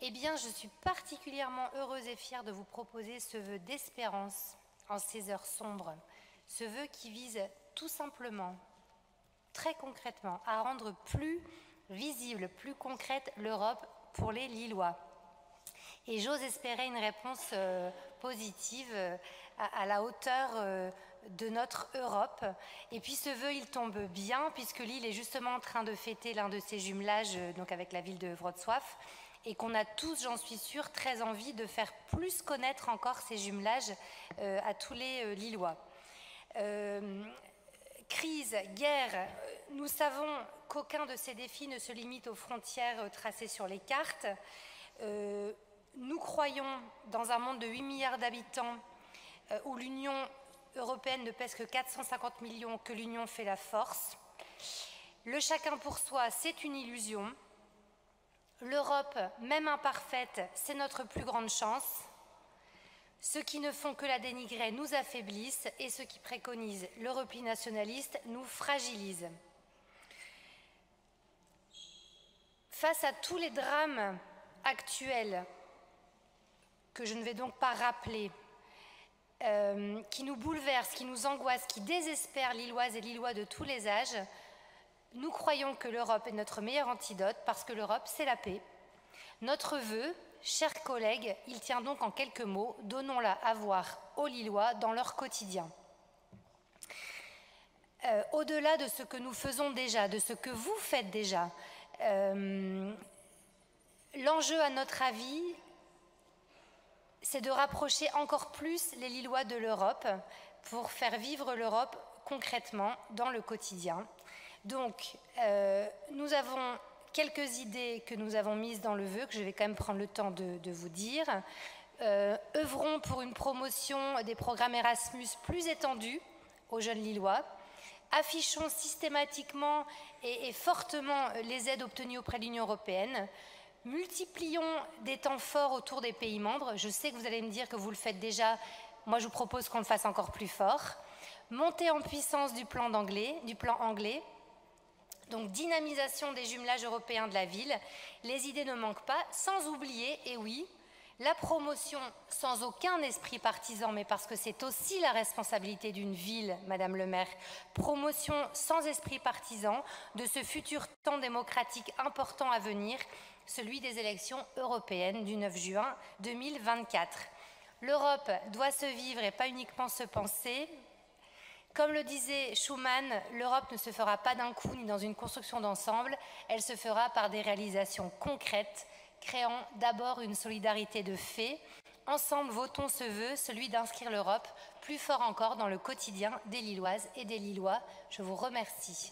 Eh bien, je suis particulièrement heureuse et fière de vous proposer ce vœu d'espérance en ces heures sombres. Ce vœu qui vise tout simplement, très concrètement, à rendre plus visible, plus concrète l'Europe pour les Lillois. Et j'ose espérer une réponse positive à la hauteur de notre Europe. Et puis ce vœu, il tombe bien, puisque Lille est justement en train de fêter l'un de ses jumelages, donc avec la ville de Wrocław, et qu'on a tous, j'en suis sûre, très envie de faire plus connaître encore ces jumelages à tous les Lillois. Crise, guerre, nous savons qu'aucun de ces défis ne se limite aux frontières tracées sur les cartes. Nous croyons dans un monde de 8 milliards d'habitants où l'Union européenne ne pèse que 450 millions, que l'Union fait la force. Le chacun pour soi, c'est une illusion. L'Europe, même imparfaite, c'est notre plus grande chance. Ceux qui ne font que la dénigrer nous affaiblissent et ceux qui préconisent le repli nationaliste nous fragilisent. Face à tous les drames actuels, que je ne vais donc pas rappeler, qui nous bouleversent, qui nous angoissent, qui désespèrent Lilloises et Lillois de tous les âges, nous croyons que l'Europe est notre meilleur antidote parce que l'Europe, c'est la paix. Notre vœu, chers collègues, il tient donc en quelques mots, donnons-la à voir aux Lillois dans leur quotidien. Au-delà de ce que nous faisons déjà, de ce que vous faites déjà, l'enjeu, à notre avis, c'est de rapprocher encore plus les Lillois de l'Europe pour faire vivre l'Europe concrètement dans le quotidien. Donc, nous avons quelques idées que nous avons mises dans le vœu, que je vais quand même prendre le temps de vous dire. Œuvrons pour une promotion des programmes Erasmus plus étendus aux jeunes Lillois. Affichons systématiquement et fortement les aides obtenues auprès de l'Union européenne. Multiplions des temps forts autour des pays membres. Je sais que vous allez me dire que vous le faites déjà. Moi, je vous propose qu'on le fasse encore plus fort. Montée en puissance du plan anglais. Donc, dynamisation des jumelages européens de la ville. Les idées ne manquent pas, sans oublier, et oui, la promotion sans aucun esprit partisan, mais parce que c'est aussi la responsabilité d'une ville, Madame le maire, promotion sans esprit partisan de ce futur temps démocratique important à venir, celui des élections européennes du 9 juin 2024. L'Europe doit se vivre et pas uniquement se penser. Comme le disait Schuman, l'Europe ne se fera pas d'un coup ni dans une construction d'ensemble, elle se fera par des réalisations concrètes, créant d'abord une solidarité de fait. Ensemble, votons ce vœu, celui d'inscrire l'Europe plus fort encore dans le quotidien des Lilloises et des Lillois. Je vous remercie.